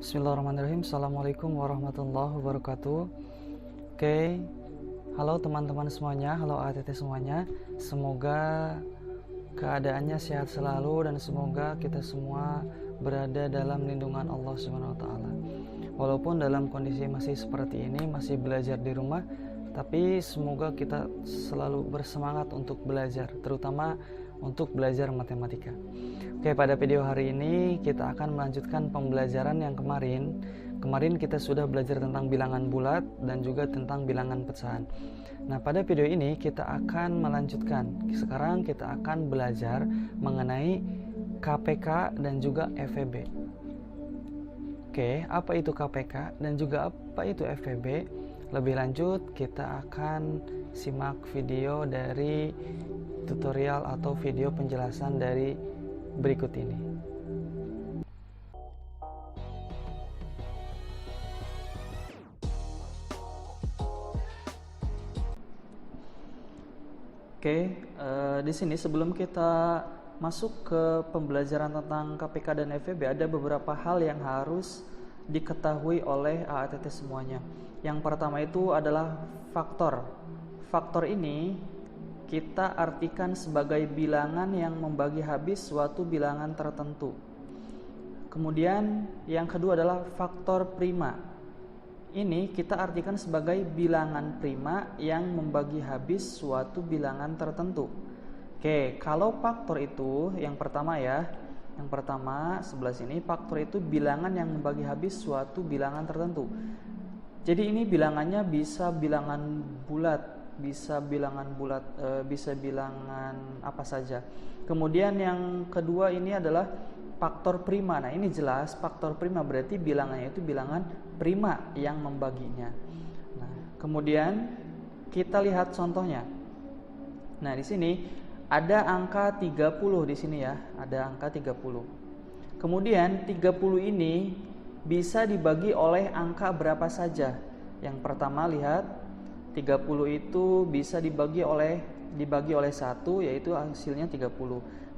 Bismillahirrahmanirrahim. Assalamualaikum warahmatullahi wabarakatuh. Oke, halo teman-teman semuanya, halo ATT semuanya. Semoga keadaannya sehat selalu dan semoga kita semua berada dalam lindungan Allah Subhanahu wa taala. Walaupun dalam kondisi masih seperti ini, masih belajar di rumah, tapi semoga kita selalu bersemangat untuk belajar, terutama untuk belajar matematika. Oke, pada video hari ini kita akan melanjutkan pembelajaran yang kemarin. Kemarin kita sudah belajar tentang bilangan bulat dan juga tentang bilangan pecahan. Nah, pada video ini kita akan melanjutkan. Sekarang kita akan belajar mengenai KPK dan juga FEB. Oke, apa itu KPK dan juga apa itu FEB? Lebih lanjut, kita akan simak video dari tutorial atau video penjelasan dari berikut ini. Oke, di sini sebelum kita masuk ke pembelajaran tentang KPK dan FEB, ada beberapa hal yang harus diketahui oleh AATT semuanya. Yang pertama itu adalah faktor. Faktor ini kita artikan sebagai bilangan yang membagi habis suatu bilangan tertentu. Kemudian yang kedua adalah faktor prima. Ini kita artikan sebagai bilangan prima yang membagi habis suatu bilangan tertentu. Oke, kalau faktor itu yang pertama ya. Yang pertama sebelah sini, faktor itu bilangan yang membagi habis suatu bilangan tertentu. Jadi ini bilangannya bisa bilangan bulat, bisa bilangan apa saja. Kemudian yang kedua ini adalah faktor prima. Nah, ini jelas faktor prima berarti bilangannya itu bilangan prima yang membaginya. Nah, kemudian kita lihat contohnya. Nah, di sini ada angka 30 di sini ya, ada angka 30. Kemudian 30 ini bisa dibagi oleh angka berapa saja. Yang pertama lihat 30 itu bisa dibagi oleh 1 yaitu hasilnya 30.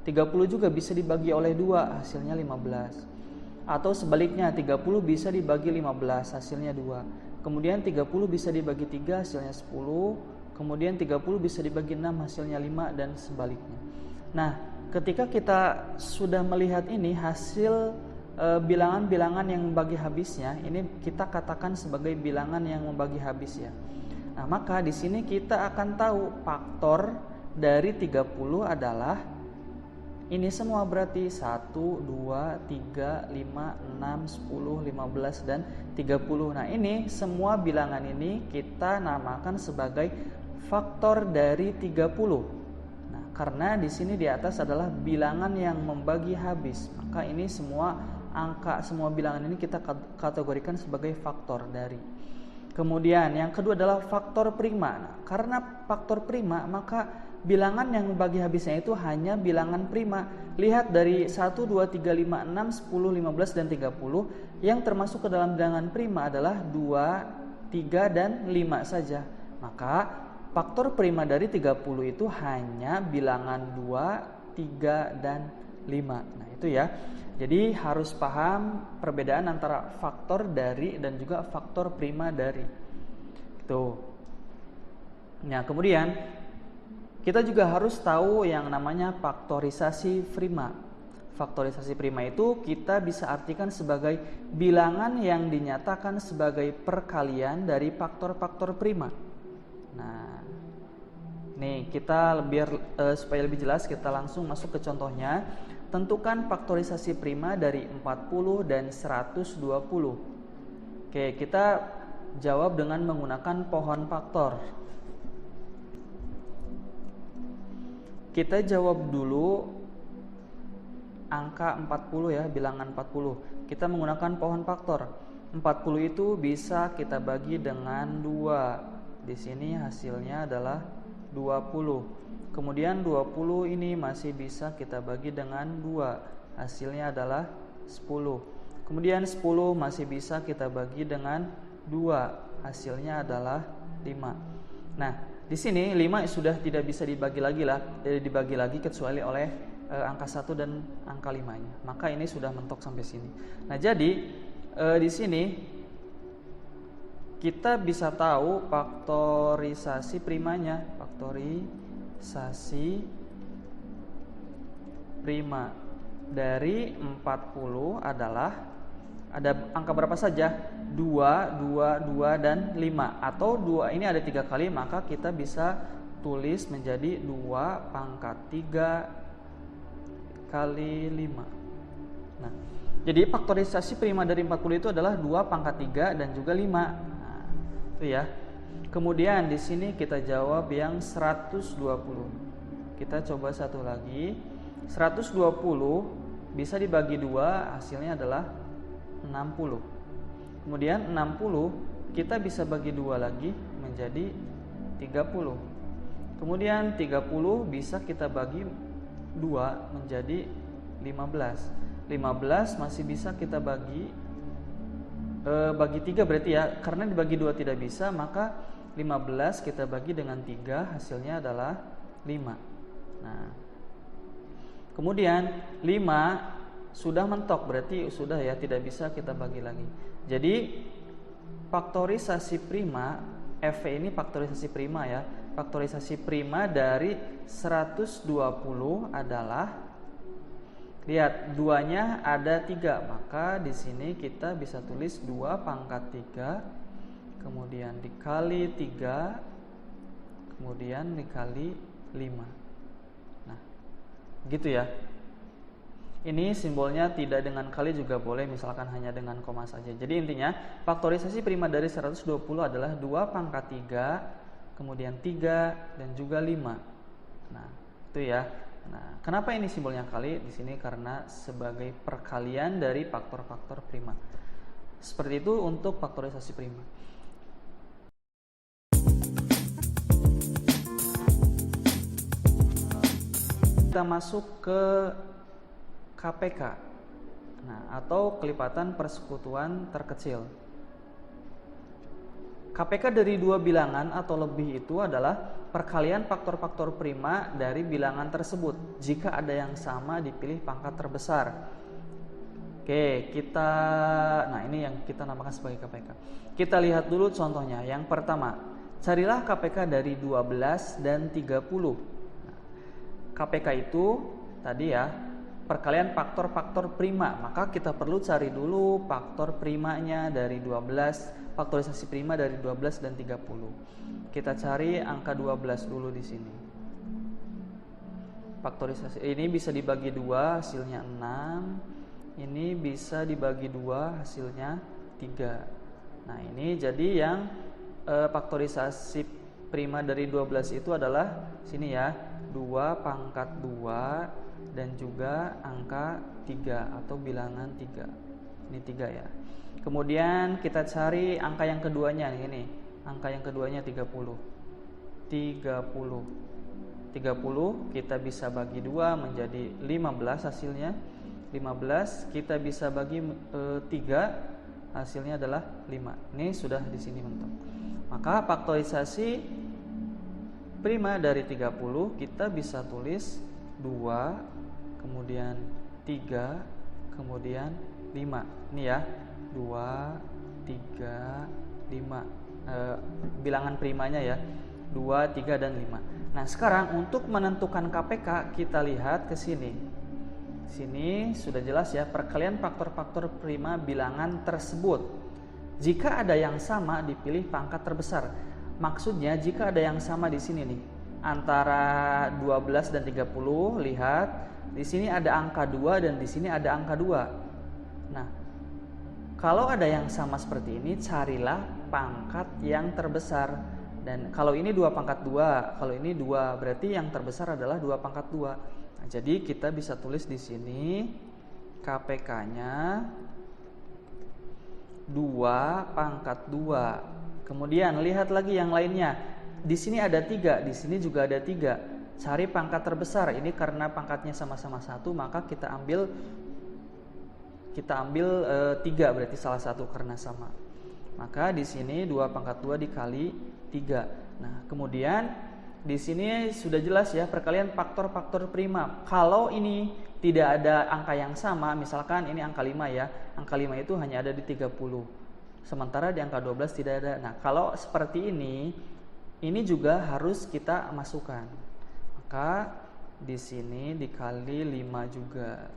30 juga bisa dibagi oleh 2 hasilnya 15. Atau sebaliknya 30 bisa dibagi 15 hasilnya 2. Kemudian 30 bisa dibagi 3 hasilnya 10. Kemudian 30 bisa dibagi 6 hasilnya 5 dan sebaliknya. Nah, ketika kita sudah melihat ini hasil bilangan-bilangan yang membagi habisnya, ini kita katakan sebagai bilangan yang membagi habis ya. Nah, maka di sini kita akan tahu faktor dari 30 adalah ini semua berarti 1, 2, 3, 5, 6, 10, 15 dan 30. Nah, ini semua bilangan ini kita namakan sebagai faktor dari 30. Nah, karena di sini di atas adalah bilangan yang membagi habis, maka ini semua angka, semua bilangan ini kita kategorikan sebagai faktor dari. Kemudian yang kedua adalah faktor prima. Nah, karena faktor prima maka bilangan yang membagi habisnya itu hanya bilangan prima. Lihat dari 1, 2, 3, 5, 6, 10, 15 dan 30. Yang termasuk ke dalam bilangan prima adalah 2, 3 dan 5 saja. Maka faktor prima dari 30 itu hanya bilangan 2, 3 dan 5. Nah, itu ya. Jadi harus paham perbedaan antara faktor dari dan juga faktor prima dari. Gitu. Nah, kemudian kita juga harus tahu yang namanya faktorisasi prima. Faktorisasi prima itu kita bisa artikan sebagai bilangan yang dinyatakan sebagai perkalian dari faktor-faktor prima. Nah, nih kita supaya lebih jelas kita langsung masuk ke contohnya. Tentukan faktorisasi prima dari 40 dan 120. Oke, kita jawab dengan menggunakan pohon faktor. Kita jawab dulu angka 40 ya, bilangan 40. Kita menggunakan pohon faktor. 40 itu bisa kita bagi dengan 2. Di sini hasilnya adalah 20. Kemudian 20 ini masih bisa kita bagi dengan 2. Hasilnya adalah 10. Kemudian 10 masih bisa kita bagi dengan 2. Hasilnya adalah 5. Nah, di sini 5 sudah tidak bisa dibagi lagi kecuali oleh angka 1 dan angka 5-nya. Maka ini sudah mentok sampai sini. Nah, jadi di sini kita bisa tahu faktorisasi primanya. Faktorisasi prima dari 40 adalah ada angka berapa saja? 2, 2, 2, dan 5. Atau 2 ini ada 3 kali, maka kita bisa tulis menjadi 2 pangkat 3 kali 5. Nah, jadi faktorisasi prima dari 40 itu adalah 2 pangkat 3 dan juga 5. Nah, itu ya. Kemudian di sini kita jawab yang 120. Kita coba satu lagi. 120 bisa dibagi 2, hasilnya adalah 60. Kemudian 60 kita bisa bagi 2 lagi menjadi 30. Kemudian 30 bisa kita bagi 2 menjadi 15. 15 masih bisa kita bagi 3 berarti ya. Karena dibagi 2 tidak bisa, maka 15 kita bagi dengan 3, hasilnya adalah 5. Nah, kemudian 5 sudah mentok, berarti sudah ya, tidak bisa kita bagi lagi. Jadi faktorisasi prima, FV ini faktorisasi prima ya. Faktorisasi prima dari 120 adalah, lihat 2-nya ada 3, maka di sini kita bisa tulis 2 pangkat 3, kemudian dikali 3, kemudian dikali 5. Nah, gitu ya. Ini simbolnya tidak dengan kali juga boleh, misalkan hanya dengan koma saja. Jadi intinya faktorisasi prima dari 120 adalah 2 pangkat 3, kemudian 3 dan juga 5. Nah, itu ya. Nah, kenapa ini simbolnya kali? Di sini karena sebagai perkalian dari faktor-faktor prima. Seperti itu untuk faktorisasi prima. Kita masuk ke KPK, nah, atau kelipatan persekutuan terkecil. KPK dari 2 bilangan atau lebih itu adalah perkalian faktor-faktor prima dari bilangan tersebut. Jika ada yang sama dipilih pangkat terbesar. Oke, nah ini yang kita namakan sebagai KPK. Kita lihat dulu contohnya. Yang pertama, carilah KPK dari 12 dan 30. Nah, KPK itu tadi ya, perkalian faktor-faktor prima, maka kita perlu cari dulu faktor primanya dari 12, faktorisasi prima dari 12 dan 30. Kita cari angka 12 dulu di sini. Faktorisasi ini bisa dibagi 2, hasilnya 6. Ini bisa dibagi 2, hasilnya 3. Nah, ini jadi yang faktorisasi prima dari 12 itu adalah sini ya, 2 pangkat 2 dan juga angka 3 atau bilangan 3. Ini 3 ya. Kemudian kita cari angka yang keduanya ini. Angka yang keduanya 30. 30 kita bisa bagi 2 menjadi 15 hasilnya. 15 kita bisa bagi 3, hasilnya adalah 5. Ini sudah di sini mentok. Maka faktorisasi prima dari 30 kita bisa tulis 2, kemudian 3, kemudian 5. Ini ya, 2, 3, 5. Bilangan primanya ya, 2, 3, dan 5. Nah, sekarang untuk menentukan KPK kita lihat ke sini. Sini sudah jelas ya, perkalian faktor-faktor prima bilangan tersebut. Jika ada yang sama dipilih pangkat terbesar. Maksudnya jika ada yang sama di sini nih, antara 12 dan 30, lihat di sini ada angka 2 dan di sini ada angka 2. Nah, kalau ada yang sama seperti ini, carilah pangkat yang terbesar. Dan kalau ini 2 pangkat 2, kalau ini 2, berarti yang terbesar adalah 2 pangkat 2. Nah, jadi kita bisa tulis di sini KPK-nya 2 pangkat 2. Kemudian lihat lagi yang lainnya. Di sini ada 3, di sini juga ada 3. Cari pangkat terbesar. Ini karena pangkatnya sama-sama 1, maka kita ambil 3, berarti salah satu karena sama. Maka di sini 2 pangkat 2 dikali 3. Nah, kemudian di sini sudah jelas ya, perkalian faktor-faktor prima. Kalau ini tidak ada angka yang sama, misalkan ini angka 5 ya, angka 5 itu hanya ada di 30, sementara di angka 12 tidak ada. Nah, kalau seperti ini juga harus kita masukkan. Maka di sini dikali 5 juga.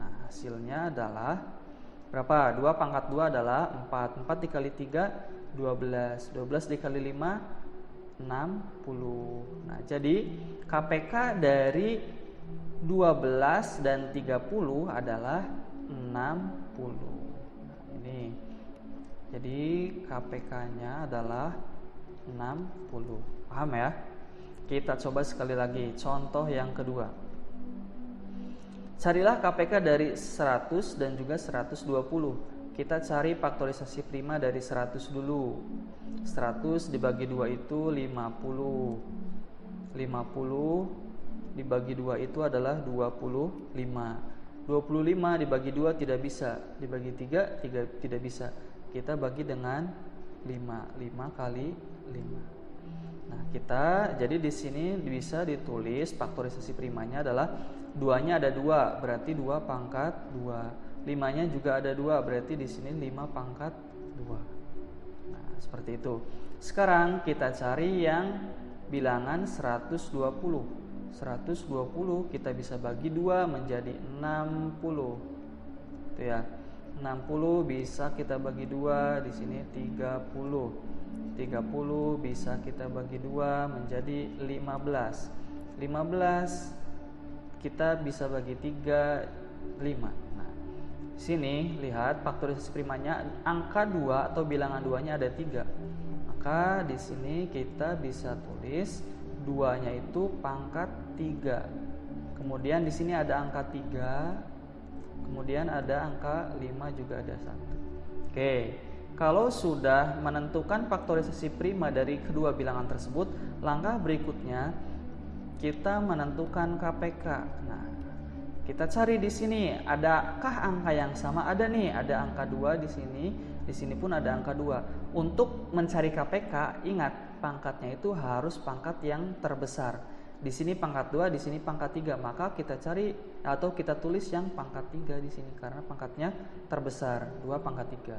Nah, hasilnya adalah berapa? 2 pangkat 2 adalah 4. 4 dikali 3, 12. 12 dikali 5, 60. Nah, jadi KPK dari 12 dan 30 adalah 60. Nah, ini. Jadi KPK-nya adalah 60. Paham ya? Kita coba sekali lagi contoh yang kedua. Carilah KPK dari 100 dan juga 120. Kita cari faktorisasi prima dari 100 dulu. 100 dibagi 2 itu 50. 50 dibagi 2 itu adalah 25. 25 dibagi 2 tidak bisa. Dibagi 3 tidak bisa. Kita bagi dengan 5. 5 kali 5. Nah, kita jadi di sini bisa ditulis faktorisasi primanya adalah 2-nya ada 2, berarti 2 pangkat 2. 5-nya juga ada 2, berarti di sini 5 pangkat 2. Nah, seperti itu. Sekarang kita cari yang bilangan 120. 120 kita bisa bagi 2 menjadi 60. Itu ya. 60 bisa kita bagi 2, di sini 30. 30 bisa kita bagi 2 menjadi 15. 15 kita bisa bagi 3, 5. Nah, sini lihat faktorisasi primanya angka 2 atau bilangan 2-nya ada 3. Maka di sini kita bisa tulis 2-nya itu pangkat 3. Kemudian di sini ada angka 3. Kemudian ada angka 5 juga ada 1. Oke. Kalau sudah menentukan faktorisasi prima dari kedua bilangan tersebut, langkah berikutnya kita menentukan KPK. Nah, kita cari di sini, adakah angka yang sama? Ada nih, ada angka 2 di sini pun ada angka 2. Untuk mencari KPK, ingat pangkatnya itu harus pangkat yang terbesar. Di sini pangkat 2, di sini pangkat 3. Maka kita cari atau kita tulis yang pangkat 3 di sini karena pangkatnya terbesar, 2 pangkat 3.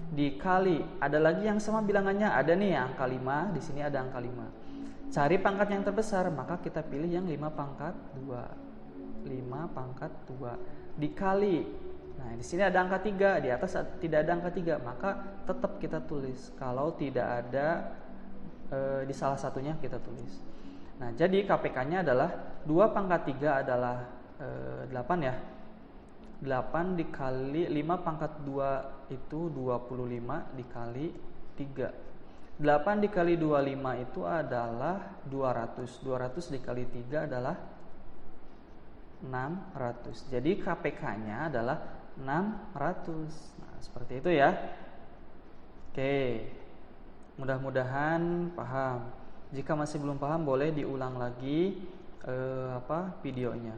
Dikali, ada lagi yang sama bilangannya, ada nih angka 5, di sini ada angka 5. Cari pangkat yang terbesar, maka kita pilih yang 5 pangkat 2. 5 pangkat 2 dikali. Nah, di sini ada angka 3, di atas tidak ada angka 3, maka tetap kita tulis. Kalau tidak ada di salah satunya kita tulis. Nah, jadi KPK-nya adalah 2 pangkat 3 adalah 8 ya. 8 dikali 5 pangkat 2 itu 25 dikali 3. 8 dikali 25 itu adalah 200. 200 dikali 3 adalah 600. Jadi KPK-nya adalah 600. Nah, seperti itu ya. Oke. Mudah-mudahan paham. Jika masih belum paham boleh diulang lagi videonya.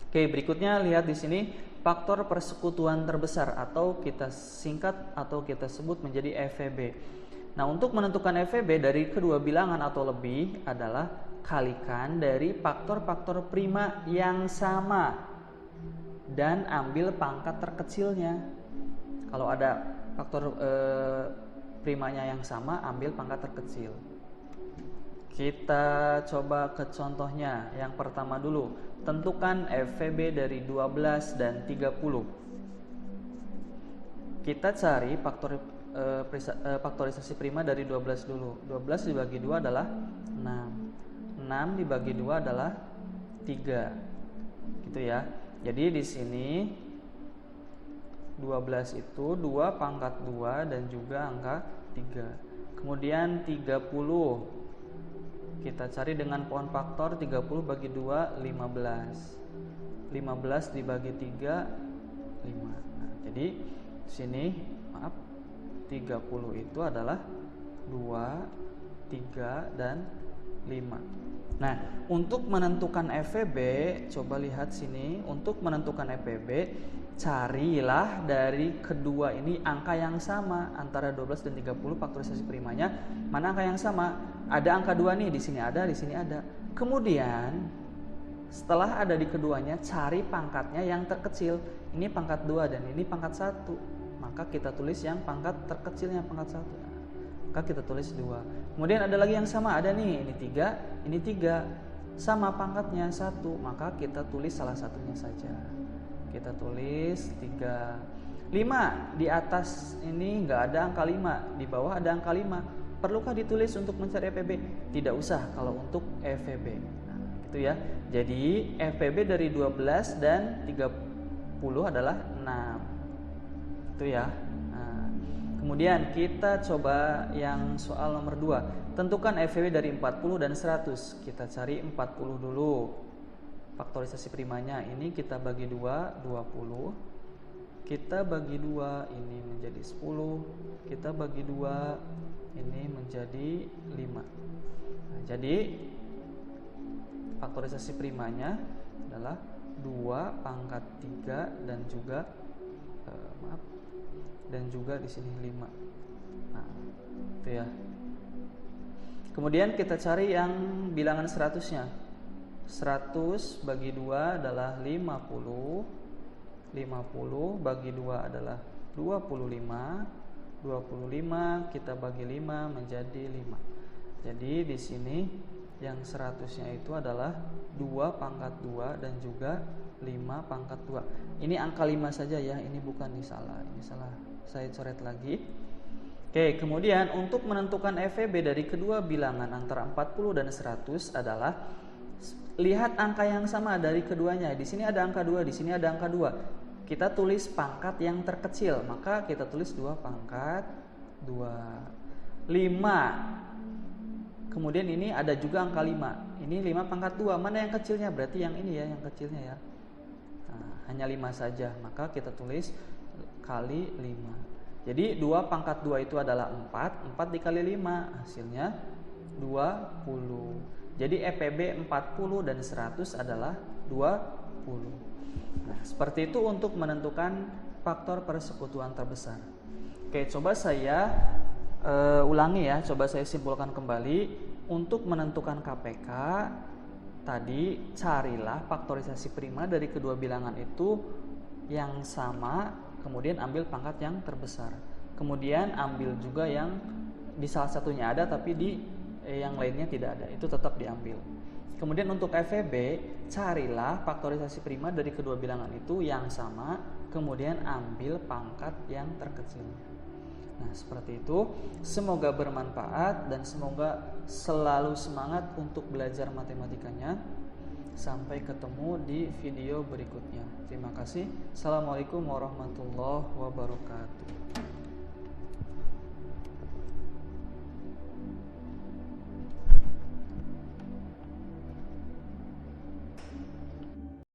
Oke, berikutnya lihat di sini faktor persekutuan terbesar atau kita singkat atau kita sebut menjadi FVB. Nah, untuk menentukan FVB dari kedua bilangan atau lebih adalah kalikan dari faktor-faktor prima yang sama dan ambil pangkat terkecilnya. Kalau ada faktor primanya yang sama, ambil pangkat terkecil. Kita coba ke contohnya. Yang pertama dulu, tentukan FVB dari 12 dan 30. Kita cari faktorisasi prima dari 12 dulu. 12 dibagi 2 adalah 6. 6 dibagi 2 adalah 3. Gitu ya. Jadi di sini 12 itu 2 pangkat 2 dan juga angka 3. Kemudian 30 kita cari dengan pohon faktor. 30 bagi 2 15. 15 dibagi 3 5. Nah, jadi sini 30 itu adalah 2, 3 dan 5. Nah, untuk menentukan FVB, coba lihat sini. Untuk menentukan FVB, carilah dari kedua ini angka yang sama antara 12 dan 30 faktorisasi primanya. Mana angka yang sama? ada angka 2 nih, di sini ada, di sini ada. Kemudian setelah ada di keduanya, cari pangkatnya yang terkecil. Ini pangkat 2 dan ini pangkat 1. Maka kita tulis yang pangkat terkecilnya pangkat 1. Maka kita tulis 2. Kemudian ada lagi yang sama, ada nih, ini 3, ini 3. Sama pangkatnya 1, maka kita tulis salah satunya saja. Kita tulis 3. 5, di atas ini nggak ada angka 5, di bawah ada angka 5. Perlukah ditulis untuk mencari FVB? Tidak usah kalau untuk FVB. Nah, gitu ya. Jadi FVB dari 12 dan 30 adalah 6. Itu ya. Nah, kemudian kita coba yang soal nomor 2. Tentukan FVB dari 40 dan 100. Kita cari 40 dulu. Faktorisasi primanya ini kita bagi 2, 20. Kita bagi 2, ini menjadi 10. Kita bagi 2, ini menjadi 5. Nah, jadi faktorisasi primanya adalah 2 pangkat 3 dan juga dan juga di sini 5. Nah, itu ya. Kemudian kita cari yang bilangan 100-nya. 100 bagi 2 adalah 50. 50 bagi 2 adalah 25. 25 kita bagi 5 menjadi 5. Jadi di sini yang 100-nya itu adalah 2 pangkat 2 dan juga 5 pangkat 2. Ini angka 5 saja ya, ini bukan, ini salah. Ini salah. Saya coret lagi. Oke, kemudian untuk menentukan FVB dari kedua bilangan antara 40 dan 100 adalah lihat angka yang sama dari keduanya. Di sini ada angka 2, di sini ada angka 2. Kita tulis pangkat yang terkecil, maka kita tulis 2 pangkat 2. 5. Kemudian ini ada juga angka 5. Ini 5 pangkat 2. Mana yang kecilnya? Berarti yang ini ya, yang kecilnya ya. Nah, hanya 5 saja. Maka kita tulis kali 5. Jadi 2 pangkat 2 itu adalah 4. 4 dikali 5 hasilnya 20. Jadi FVB 40 dan 100 adalah 20. Nah, seperti itu untuk menentukan faktor persekutuan terbesar. Oke, coba saya ulangi ya, coba saya simpulkan kembali. Untuk menentukan KPK tadi, carilah faktorisasi prima dari kedua bilangan itu yang sama, kemudian ambil pangkat yang terbesar. Kemudian ambil juga yang di salah satunya ada tapi di yang lainnya tidak ada, itu tetap diambil. Kemudian untuk FVB, carilah faktorisasi prima dari kedua bilangan itu yang sama, kemudian ambil pangkat yang terkecilnya. Nah, seperti itu. Semoga bermanfaat dan semoga selalu semangat untuk belajar matematikanya. Sampai ketemu di video berikutnya. Terima kasih. Assalamualaikum warahmatullahi wabarakatuh.